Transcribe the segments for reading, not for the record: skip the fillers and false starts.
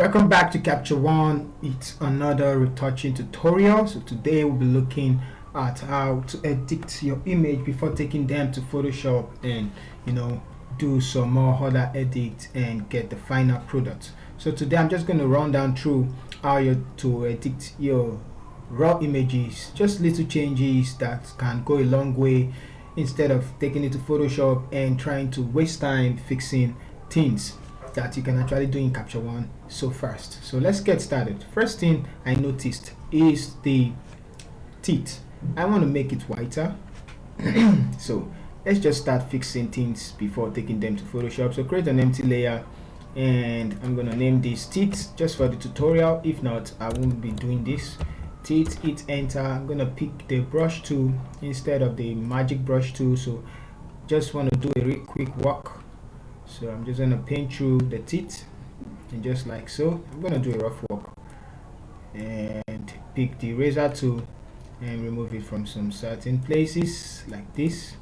Welcome back to Capture One. It's another retouching tutorial. So today we'll be looking at how to edit your image before taking them to Photoshop and do some more other edits and get the final product. So today I'm just going to run down through how to edit your raw images, just little changes that can go a long way instead of taking it to Photoshop and trying to waste time fixing things that you can actually do in Capture One so fast. So let's get started. First thing I noticed is the teeth. I want to make it whiter. So let's just start fixing things before taking them to Photoshop. So create an empty layer and I'm gonna name these teeth just for the tutorial. If not, I won't be doing this. Teeth, hit enter. I'm gonna pick the brush tool instead of the magic brush tool. So just want to do a real quick walk. So I'm just going to paint through the teeth and just like so. I'm going to do a rough walk and pick the eraser tool and remove it from some certain places like this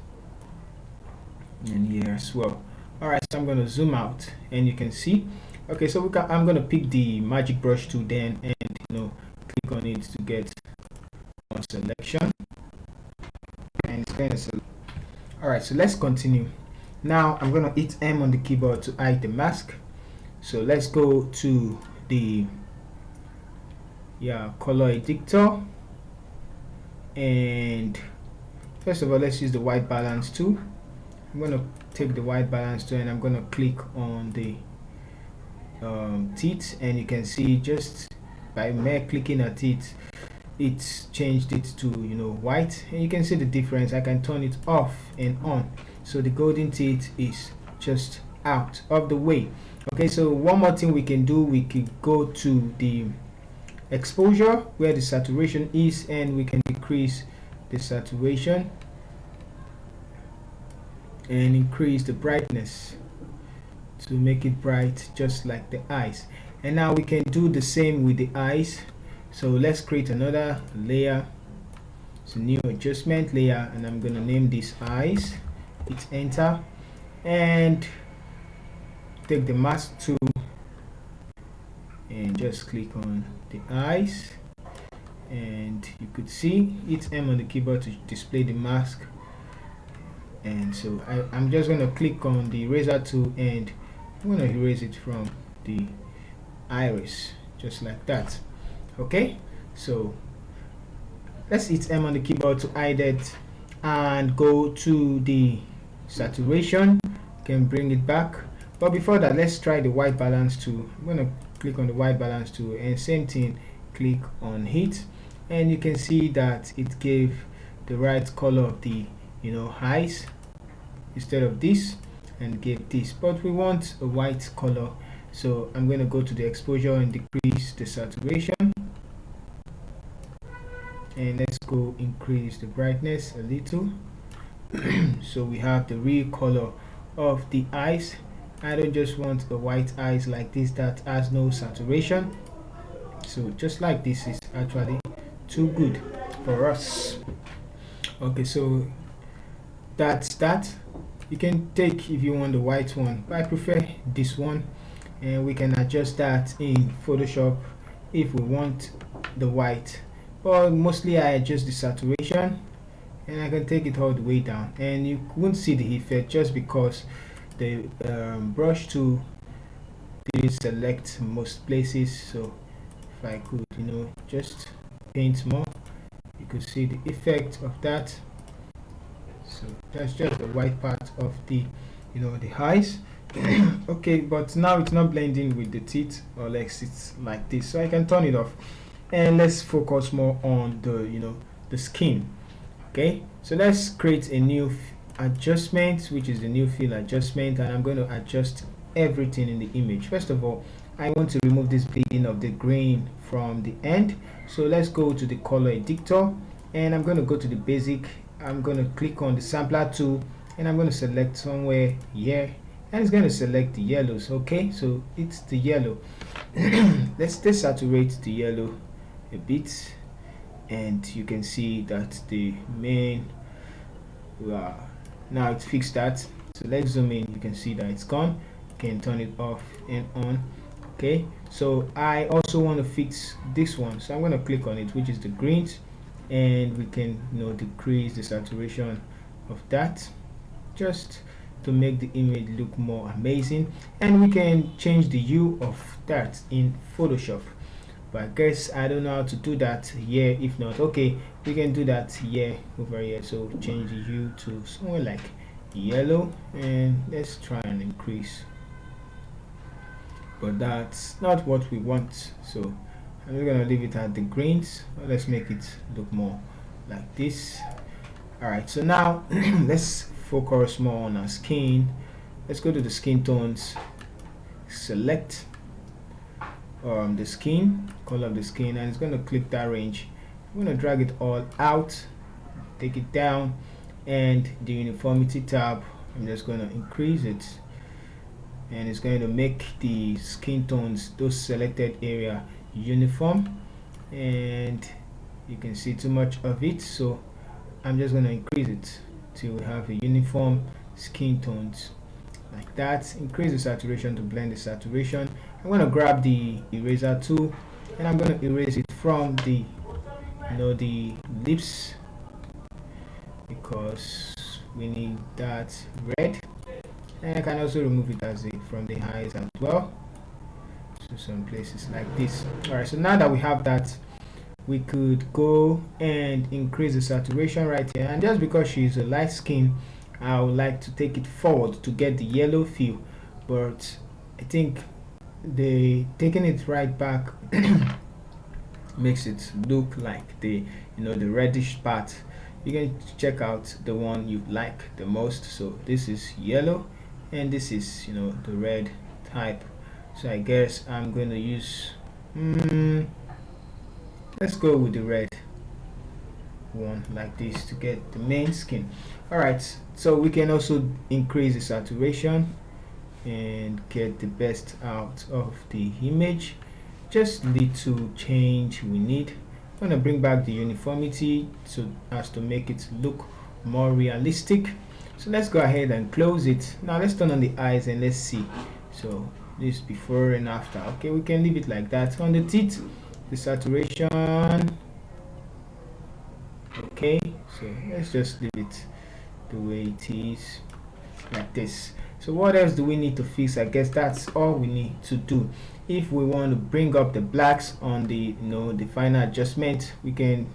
and here as well. Alright, so I'm going to zoom out and you can see. Okay, so I'm going to pick the magic brush tool then and click on it to get on selection and it's going to select. Alright, so let's continue. Now I'm going to hit M on the keyboard to hide the mask. So let's go to the color editor, and first of all let's use the white balance tool. I'm going to take the white balance tool and I'm going to click on the teeth, and you can see just by mere clicking at it, it's changed it to white, and you can see the difference. I can turn it off and on, so the golden teeth is just out of the way. Okay, so one more thing we can do, we could go to the exposure where the saturation is and we can decrease the saturation and increase the brightness to make it bright just like the eyes. And now we can do the same with the eyes. So let's create another layer. It's a new adjustment layer and I'm gonna name this eyes. Hit enter and take the mask tool and just click on the eyes, and you could see hit M on the keyboard to display the mask. And so I'm just going to click on the eraser tool and I'm going to erase it from the iris just like that. Okay, so let's hit M on the keyboard to hide it and go to the saturation. Can bring it back, but before that let's try the white balance tool. I'm going to click on the white balance tool and same thing, click on hit, and you can see that it gave the right color of the eyes instead of this, and gave this, but we want a white color. So I'm going to go to the exposure and decrease the saturation, and let's go increase the brightness a little. So we have the real color of the eyes. I don't just want the white eyes like this that has no saturation. So just like this is actually too good for us. Okay, so that's that. You can take if you want the white one, but I prefer this one, and we can adjust that in Photoshop if we want the white, but mostly I adjust the saturation and I can take it all the way down, and you won't see the effect just because the brush tool didn't select most places. So if I could just paint more, you could see the effect of that. So that's just the white part of the the eyes. Okay, but now it's not blending with the teeth, or like it's like this, so I can turn it off and let's focus more on the the skin. Okay, so let's create a new adjustment, which is the new fill adjustment, and I'm going to adjust everything in the image. First of all, I want to remove this bleeding of the grain from the end, so let's go to the color editor and I'm going to go to the basic. I'm going to click on the sampler tool and I'm going to select somewhere here, and it's going to select the yellows. Okay, so it's the yellow. Let's desaturate the yellow a bit, and you can see that the main now it's fixed that. So let's zoom in, you can see that it's gone. You can turn it off and on. Okay, so I also want to fix this one, so I'm going to click on it, which is the greens, and we can decrease the saturation of that, just to make the image look more amazing. And we can change the hue of that in Photoshop, but I guess I don't know how to do that here. If not, okay, we can do that here, over here. So change the hue to somewhere like yellow, and let's try and increase, but that's not what we want, so I'm just gonna leave it at the greens. Let's make it look more like this. Alright, so now let's focus more on our skin. Let's go to the skin tones, select the skin, color of the skin, and it's going to click that range. I'm going to drag it all out, take it down, and the uniformity tab, I'm just going to increase it, and it's going to make the skin tones, those selected area, uniform. And you can see too much of it, so I'm just going to increase it to have a uniform skin tones like that. Increase the saturation to blend the saturation. I'm going to grab the eraser tool, and I'm going to erase it from the the lips, because we need that red. And I can also remove it from the eyes as well, so some places like this. Alright, so now that we have that, we could go and increase the saturation right here. And just because she's a light skin, I would like to take it forward to get the yellow feel, but I think taking it right back makes it look like the the reddish part. You can check out the one you like the most. So this is yellow, and this is the red type. So I guess I'm going to use let's go with the red one like this to get the main skin. Alright, so we can also increase the saturation and get the best out of the image. Just little change we need. I'm going to bring back the uniformity as to make it look more realistic. So let's go ahead and close it. Now let's turn on the eyes and let's see. So this before and after. Okay, we can leave it like that. On the teeth, the saturation, okay, so let's just leave it the way it is, like this. So what else do we need to fix? I guess that's all we need to do. If we want to bring up the blacks on the the final adjustment, we can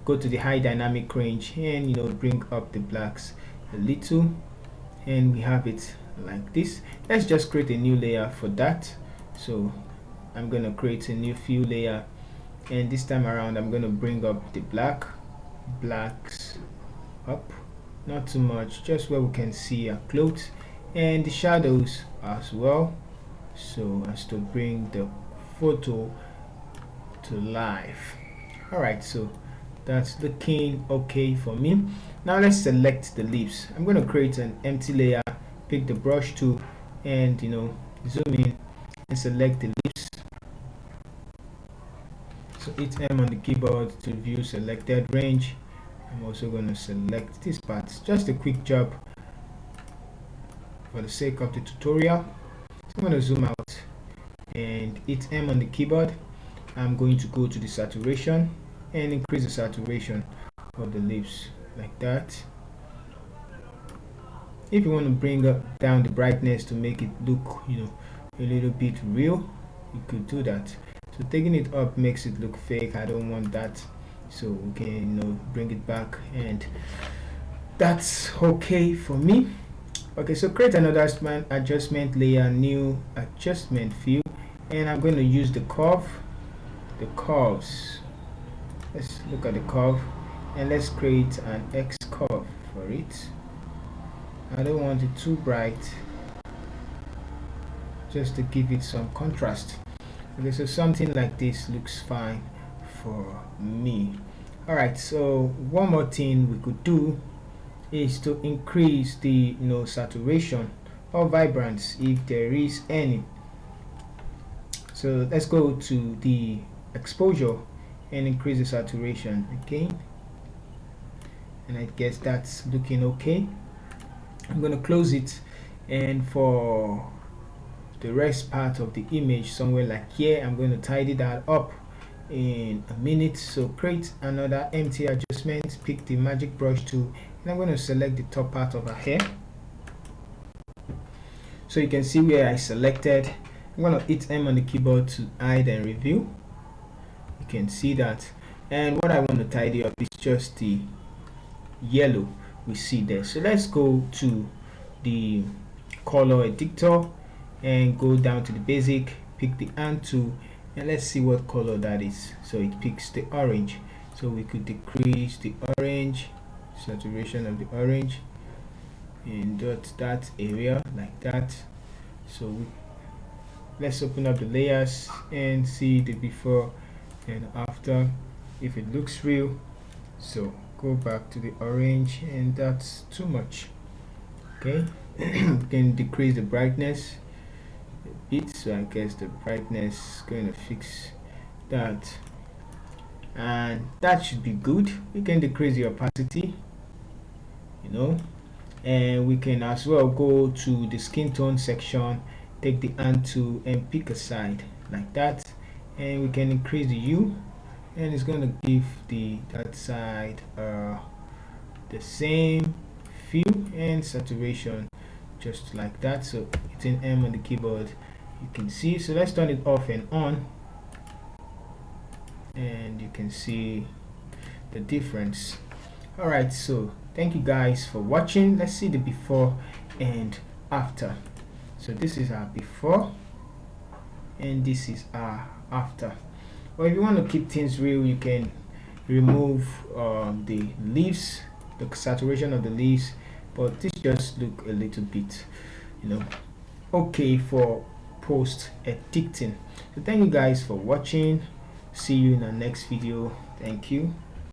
go to the high dynamic range and bring up the blacks a little, and we have it like this. Let's just create a new layer for that. So I'm going to create a new fill layer, and this time around I'm going to bring up the blacks up, not too much, just where we can see our clothes, and the shadows as well, so as to bring the photo to life. Alright, so that's looking okay for me. Now let's select the lips. I'm going to create an empty layer, pick the brush tool, and zoom in and select the lips. So hit M on the keyboard to view selected range. I'm also going to select this part. Just a quick job for the sake of the tutorial. So I'm going to zoom out and hit M on the keyboard. I'm going to go to the saturation and increase the saturation of the lips like that. If you want to bring down the brightness to make it look a little bit real, you could do that. So taking it up makes it look fake. I don't want that, so we can bring it back, and that's okay for me. Okay, so create another adjustment layer, new adjustment fill, and I'm going to use the curves. Let's look at the curve, and let's create an X curve for it. I don't want it too bright, just to give it some contrast. Okay, so something like this looks fine for me. Alright, so one more thing we could do is to increase the saturation or vibrance if there is any. So let's go to the exposure and increase the saturation again, and I guess that's looking okay. I'm going to close it, and for the rest part of the image somewhere like here. I'm going to tidy that up in a minute. So create another empty adjustment, pick the magic brush tool, and I'm going to select the top part of her hair. So you can see where I selected. I'm going to hit M on the keyboard to hide and reveal. You can see that, and what I want to tidy up is just the yellow we see there. So let's go to the color editor and go down to the basic, pick the hand tool, and let's see what color that is. So it picks the orange, so we could decrease the orange, saturation of the orange, and dot that area like that. So let's open up the layers and see the before and after, if it looks real. So go back to the orange, and that's too much. Okay, we can decrease the brightness a bit, so I guess the brightness is going to fix that, and that should be good. We can decrease the opacity, you know, and we can as well go to the skin tone section, take the hand tool and pick a side like that, and we can increase the hue, and it's going to give that side the same feel and saturation just like that. So it's in M on the keyboard, you can see. So let's turn it off and on, and you can see the difference. Alright, so thank you guys for watching. Let's see the before and after. So this is our before and this is our after. Well, if you want to keep things real, you can remove the leaves, the saturation of the leaves, but this just look a little bit, you know, okay for post editing. So thank you guys for watching. See you in the next video. Thank you.